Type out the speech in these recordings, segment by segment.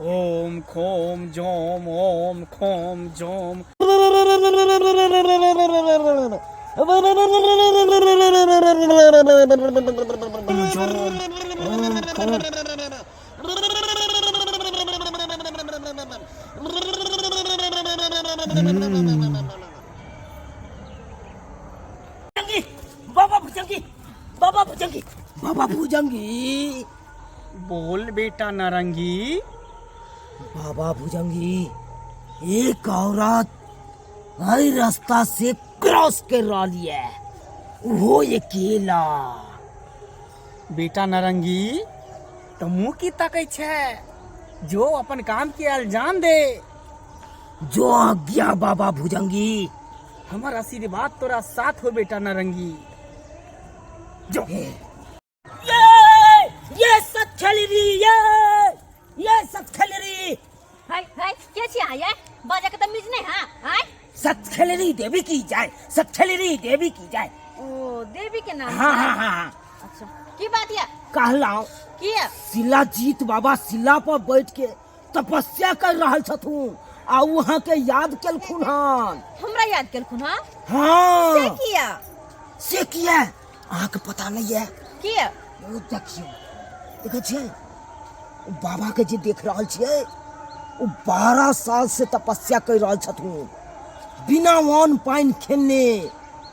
ओम खोम जोम ओम खोम जोम। बाबा भुजंगी, बाबा भुजंगी, बाबा भुजंगी। बोल बेटा नारंगी। बाबा भुजंगी, एक औरत हर रास्ता से क्रॉस कर रही है, वो अकेला। बेटा नारंगी तो मुंह की ताकै छै, जो अपन काम के अंजाम दे। जो आज्ञा बाबा भुजंगी। हमार आशीर्वाद तोरा साथ हो बेटा नारंगी। जो ये सब खेल रही, ये सब खेल रही। हाय हाय के छी अहाँ ये बाजा के तमीज नहीं है। हाय सत खेल रही देवी की जाए, सत खेल रही देवी की जाए। ओ देवी के नाम। हाँ हाँ हाँ हाँ। अच्छा की बात है? कहलाओ की है? शिलाजीत बाबा शिला पर बैठ के तपस्या कर रहा छथुन, आ वहाँ के याद केलखुन हन। हमरा याद केलखुन। हाँ हाँ से किया? से किया अहाँ के पता नहीं है? की है? वो देखियो, देखै छियै ओ बाबा के जे देख रहल छियै, ओ 12 साल से तपस्या कर रहल छथुन, बिना अन्न पानि खेने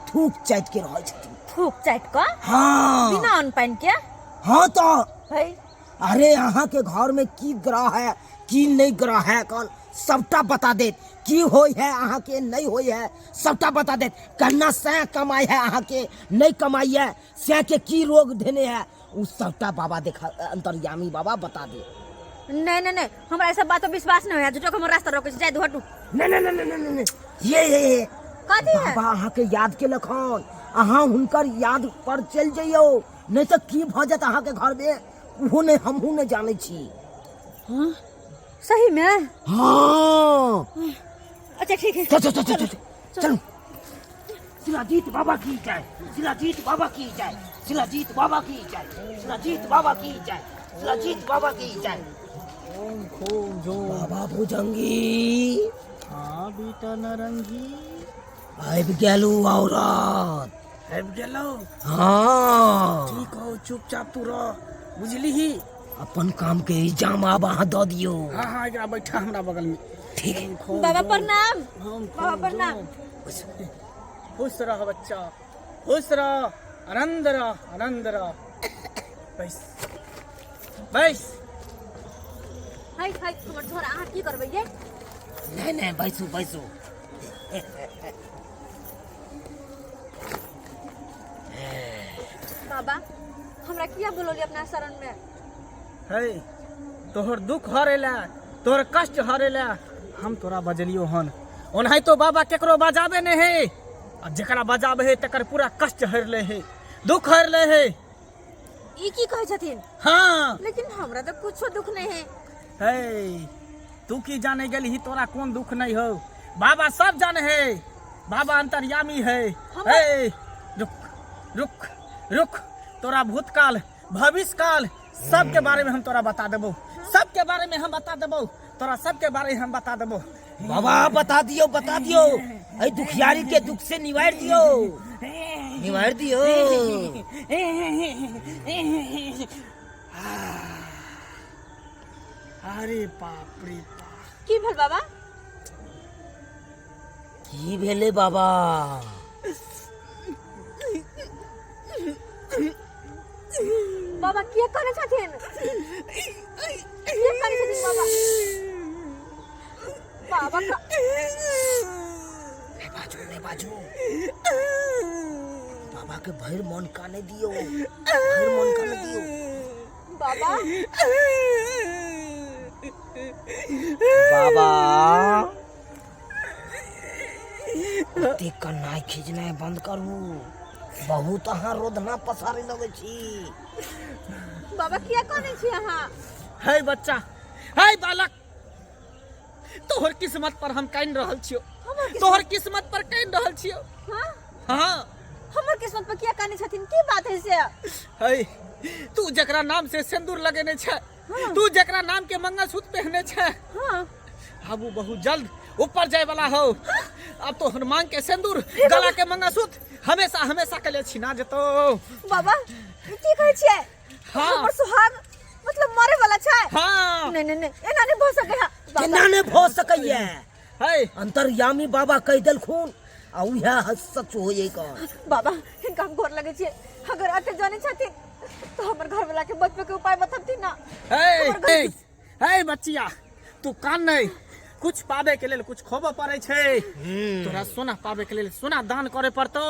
थूक चाटि के रहल छथुन। थूक चाट का? हाँ बिना अन्न पानि के? हाँ तो है अरे अहाँ के घर में की ग्रह है की नहीं ग्रह है, कल सबटा बता देत। की होय है अहाँ के नहीं होय है सबटा बता देत। कन्ना से कमाई है अहाँ के नहीं कमाई है, से के की रोग देने है उ सबटा बाबा देखा, अंतर्यामी बाबा बता दे। नहीं नहीं नहीं, हमरा ऐसा बात पर विश्वास नहीं है। जो हमर रास्ता रोके जाय दो हटू। नहीं नहीं नहीं नहीं नहीं, ये कथी है? बाबा अहाँ के याद के लखन, अहाँ हुनकर याद पर चल जाइयो, नहीं तो की भ जात अहाँ के घर में उहो नहीं हमहू नहीं जाने छी। हाँ सही में? हाँ अच्छा ठीक है, चल चल चल चल चल। शिलाजीत बाबा की जय, शिलाजीत बाबा की जय, शिलाजीत बाबा की जय, शिलाजीत बाबा की जय, शिलाजीत बाबा की जय। ओम खोम जोम। बाबा भुजंगी हाँ बेटा नारंगी। आबि गेलू औरत। आबि गेलो। हाँ ठीक हो, चुपचाप तू रह, बुझली ही। अपन काम के इल्जाम आब अहाँ दऽ दियौ। हाँ हाँ एकरा बैठा हमरा बगल में। ठीक है। बाबा प्रणाम। हम बाबा प्रणाम। खुश रह बच्चा, खुश रह, आनंद रह, आनंद रह। बैस बैस। हाय हाय हमर छोरा अहाँ की करबै ये? नहीं नहीं बैसू बैसू। बाबा हमरा किया बोलोली अपना शरण में? है तोहर दुख हरेला, तोहर कष्ट हरेला हम तोरा बजलियो हन। ओनाही तो बाबा केकरो बजाबे नहीं है, आ जकरा बजाबे है तकर पूरा कष्ट हरले है, दुख हरले है। ई की कहै छथिन? हाँ लेकिन हमरा तो कुछो दुख नहीं है। है तू की जाने गेली ही, तोरा कौन दुख नहीं हो। बाबा सब जाने है, बाबा अंतर्यामी है। है रुक रुक रुक, तोरा भूतकाल भविष्य काल सब के बारे में हम तोरा बता देबो, सब के बारे में हम बता देबो, तोरा सब के बारे में हम बता देबो। बाबा बता दियो बता दियो, ऐ दुखियारी के दुख से निवार दियो, निवार दियो। अरे बाप रे बाप। की भेल बाबा? की भेले बाबा? बाबा किया करे छथिन? किया करे छथिन बाबा? बाबा का नहीं बाजू बाबा के भैर मन काने दियो, भैर मन काने दियो। बाबा बाबा देख कर नाई खींचना बंद करू, बहुत अहाँ रोदना पसारे लगे छी। बाबा किया करे छी अहाँ? है बच्चा, है बालक, तोहर किस्मत पर हम काइन रहल छियो, तोहर किस्मत पर काइन रहल छियो। हाँ हाँ हमर किस्मत पर किया काने छथिन? की बात है से? है तू जकरा नाम से सिंदूर लगेने छ, तू जकरा नाम के मंगलसूत्र पहने छे हाँ अब वो बहुत जल्द ऊपर जाए वाला हो। अब तो हनुमान के सिंदूर गला के मंगलसूत्र हमेशा हमेशा के लिए छिना जतो। बाबा की कहै छियै हाँ। हमर सुहाग मतलब मरे वाला छै। हाँ नहीं नहीं नहीं एना नहीं भ सकै है केना ने भ सकैया है अंतर्यामी बाबा कह देलखुन आ उहे सच होए का। बाबा इनका हम गोर लगे छियै अगर आते जाने छथिन तो हमर घर वाला के बचबे के उपाय बतबती ना। है बच्चिया तू कान नहीं कुछ पावे के लेल कुछ खोबो पड़े छे। तोरा सोना पावे के लेल सोना दान करे पड़तो।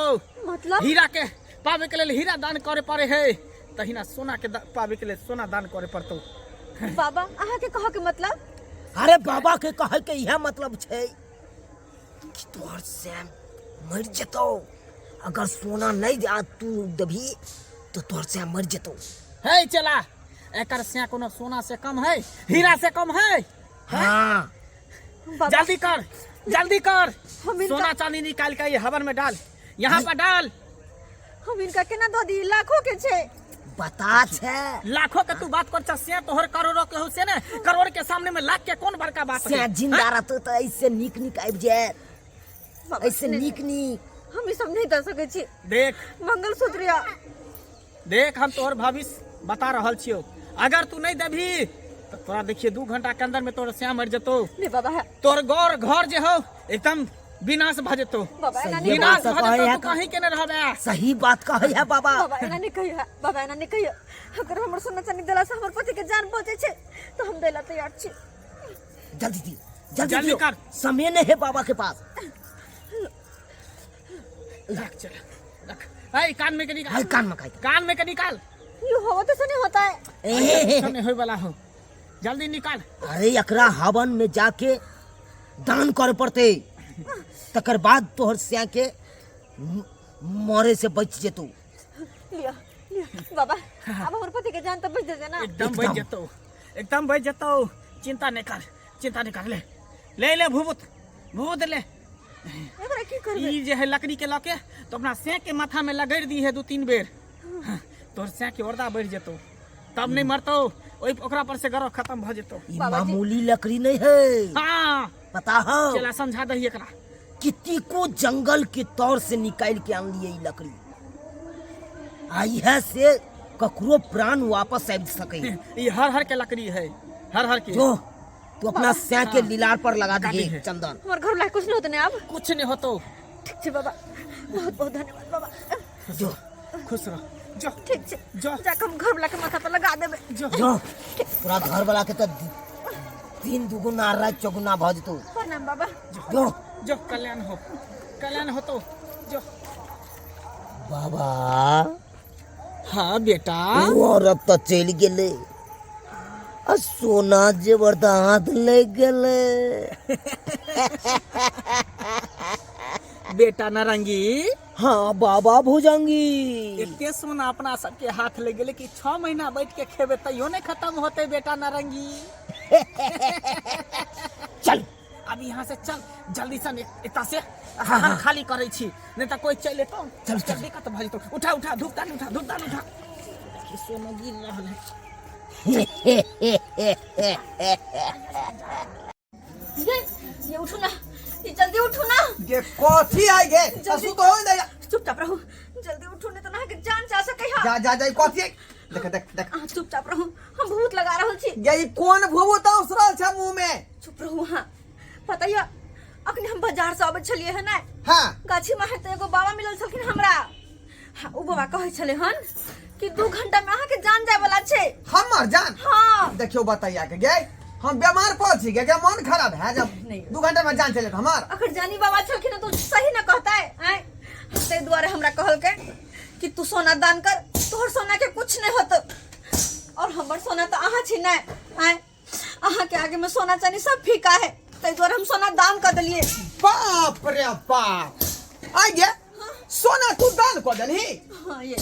मतलब हीरा के पावे के लेल हीरा दान करे पड़े है तहिना सोना के पावे के लेल सोना दान करे पड़तो। बाबा अहाँ के कहो के मतलब अरे बाबा के कहे के यह मतलब छे कि तोहर सैम मर जतो। अगर सोना नहीं दे तू दभी तो तोहर सैम मर जतो। है चला एकर से कोनो सोना से कम है हीरा से कम है। हाँ बाबा जल्दी कर जल्दी कर हम इनका- सोना चांदी निकाल के ये हवन में डाल यहाँ पर डाल। हम इनका केना दो दी लाखों के छे। बता छे लाखों के तू बात कर से तोहर करोड़ों के हो से ने करोड़ के सामने में लाख के कौन बड़का बात से है। जिंदा रहतो तो ऐसे निक निक आबि जाए बाबा, ऐसे नहीं, निक निक। हम ई सब नहीं दे सकै छी। देख मंगलसूत्र या देख हम तोहर भविष्य बता रहल छियो अगर तू नहीं देभी तो तोरा देखिए 2 घंटा के अंदर में तोर श्याम मर जतो। नहीं बाबा है तोर गौर घर जे हो एकदम विनाश भ जतो। बाबा एना सही नहीं विनाश बात भ कहे जतो है तू कहीं के न रहबे। सही बात कहे है बाबा। बाबा एना नहीं कहियो बाबा एना नहीं कहियो अगर हमर सोना चांदी देला से हमर पति के जान बचे छे तो हम देला तैयार छी। जल्दी दी जल्दी जल्दी दियो। कर। समय नहीं है बाबा के पास। रख चल रख ए कान में के हाय निकाल कान में खाई कान में के निकाल ये हो तो नहीं होता है। नहीं होय वाला हो जल्दी निकाल। अरे एकरा हवन में जाके दान करे पड़ते तकर बाद तोहर स्या के मरे से बच जेतू। लिया लिया बाबा अब हमर पति के जान तो बच दे ना। एकदम बच जतो एकदम बच जतो। चिंता नहीं कर ले ले ले भूत ले एकरा की करबे ई जे है लकड़ी के लके तो अपना सेंक के माथा में लगड़ दी है 2-3 बेर तोर सेंक के ओरदा बढ़ जतो तब नहीं मरतो ओई ओकरा पर से गरो खत्म भ जतो। ये बाबा जी। मामूली लकड़ी नहीं है हां पता हो। चला समझा दही एकरा कितनी को जंगल के तौर से निकाल के आन लिए लकड़ी आई है से ककरो प्राण वापस आबि सके। ई हर के लकड़ी है हर के जो तू अपना स्या के लीलार पर लगा लगा दिए दी है। चंदन। हमर घर ला कुछ नहीं होता ने अब। कुछ नहीं होतो। ठीक छे बाबा बहुत बहुत धन्यवाद बाबा। जो खुश रह जो ठीक छे जो जाके हम घर वाला के माथा पर लगा देबे। जो जो पूरा घर वाला के तो 3 दुगुना रात चौगुना भज तू। प्रणाम बाबा। जो जो कल्याण होतो जो बाबा हाँ बेटा वो औरत तो चल गेले आ सोना जेवर हाथ ले गेले। बेटा नारंगी हाँ बाबा भुजंगी इतने सोना अपना सबके हाथ ले गेले कि 6 महीना बैठ के खेबे तैयो नहीं खत्म होते बेटा नारंगी। चल अब यहाँ से चल जल्दी से इतना से हाँ खाली करे छी नहीं तो कोई चले तो चल, चल। जल्दी का तो भाई तो उठा धूपदान उठा कि सोना गिर रहल है। ये उठो ना ये जल्दी उठो ना। ये कथी आई गे जल्दी। असु तो हो जाय चुपचाप रहो जल्दी उठो नहीं तो ना के जान जा सके हा। जा जा जा कथी देख देख देख आ, चुपचाप रहो हम भूत लगा रहल छी। ये कोन भूत उसरल छ मुंह में। चुप रहो हाँ पता या अखनी हम बाजार से आबे छलिए है ना हां गाछी में है तो एगो बाबा मिलल छलखिन हमरा। हाँ उ बाबा कहै छले हन कि 2 घंटा में अहाँ के जान जाय वाला छे। हमर जान हाँ देखियो बताइया के गे हम बीमार पड़ छी गे मन खराब है जब नहीं। 2 घंटा में जान चले हमर। अगर जानी बाबा छलखिन तो सही न कहता है ते द्वारे हमरा कहल के कि तू सोना दान कर तोहर सोना के कुछ नहीं होत और हमर सोना तो अहाँ छी ना अहाँ के आगे में सोना चांदी सब फीका है ते द्वारे हम सोना दान कर दिलिए। बाप रे बाप आई गे सोना तू दान कर देलही। हाँ ये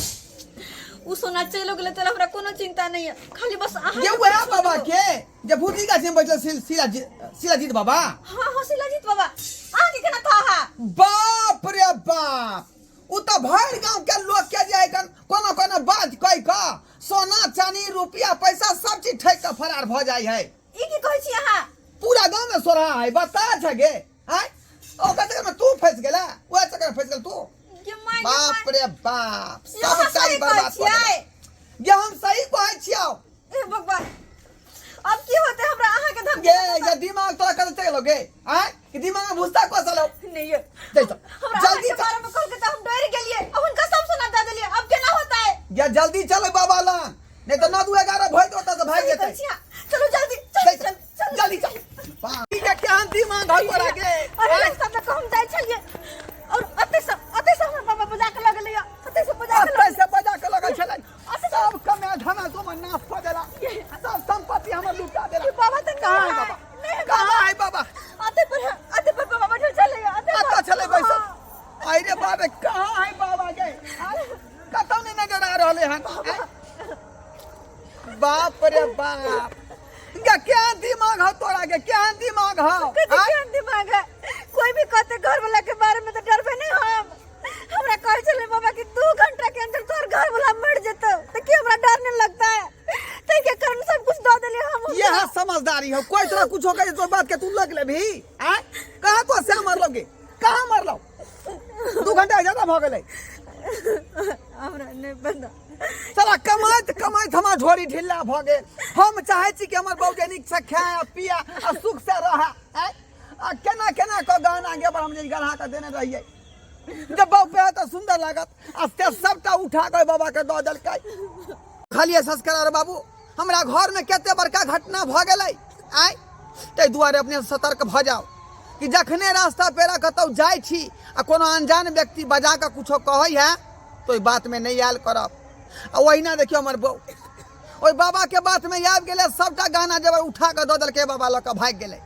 उ सोना चलो गेले तो हमरा कोनो चिंता नहीं है खाली बस अहाँ ये के वह कुछ बाबा नहीं के जब भूती का सिम बैठल शिलाजीत बाबा। हो। हाँ हाँ शिलाजीत बाबा अहाँ के केना था हा बाप रे बाप उ तो भर गांव के लोग के जाय कन कोनो कोनो बात कह का सोना चांदी रुपया पैसा सब चीज ठेक के फरार भ जाय है। ई की कहै छी अहाँ? पूरा गांव में सोरा है, बता छगे हैं? ओ कते में तू फंस गेला, वो चक्कर में फंस गेल तू। ये माय बाप रे बाप, यहाँ सब सही सही बर्बाद कहै छियै। ये हम सही कहै छियौ। ए भगवान, अब की होते हमरा अहाँ के धमकी? ये दिमाग तोरा कते चलोगे हैं? कि दिमाग में घुसता को चलो नहीं ये जल्दी जल्दी बारे में कह के तो हम डर गेलिए। अब उनका सब सुना दे देलिए, अब केना होता है? या जल्दी चलो बाबा ला, नहीं तो 9-11 भई तो से भाग जेते। चलो जल्दी जल्दी चल। बाप रे क्या दिमाग है तोरा के? अरे रास्ता तक हम जाय छलिए और अते से हमर बाबा बजा के लगल या अते से बजा के लगल छलै। सब कमे धना तो मन नाश भ देला, सब संपत्ति हमर लुटा देला। बाबा त कहां है बाबा? कहां है बाबा? अते पर बाबा बैठल चले आता चले बैसा। आई रे बाबे कहां है बाबा के? कतौ नहीं नजर आ रहले हन। बाप रे बाप, क्या दिमाग है तोरा के? क्या दिमाग है? क्या दिमाग है? कोई भी कहते घर वाला के बारे में तो डरबे नहीं हम। हमरा कह चले बाबा कि 2 घंटा के अंदर तोर घर वाला मर जेतो तो कि हमरा डर नहीं लगता है। तै के कारण सब कुछ दे देले हम। यह समझदारी हो। कोई तोरा कुछ हो गए तो बात के तू लग ले भी हैं? कहां तो से मर लोगे? कहां मर लो? 2 घंटा ज्यादा भ गेलै। हमरा नहीं पता। साला कमाइत हमार झोरी ढिल्ला भ गेल। हम चाहे छी कि हमर बहू के नीक से खाए पिया आ सुख से रहा है। आ केना को गाना गे पर हम जे गढ़ा के देने रहिए, जब बहू पे तो सुंदर लागत आ से सबटा उठा के बाबा के द देलकै। खाली संस्कार बाबू, हमरा घर में केते बड़का घटना भ गेलै आइ, तै दुआरे अपने सतर्क भ जाओ कि जखने रास्ता पेरा कतौ जाय छी आ कोनो अनजान व्यक्ति बजा के कुछो कहै है तो ई बात में नहीं आयल करब। आ वहीना देखियो हमर बहू ओइ बाबा के बात में आबि गेलै, सबटा गहना जेवर उठा के द देलकै, बाबा ल के भाग गेलै।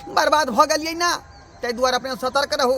बर्बाद भ गेलियै ना, तै दुआरे अपने सतर्क रहू।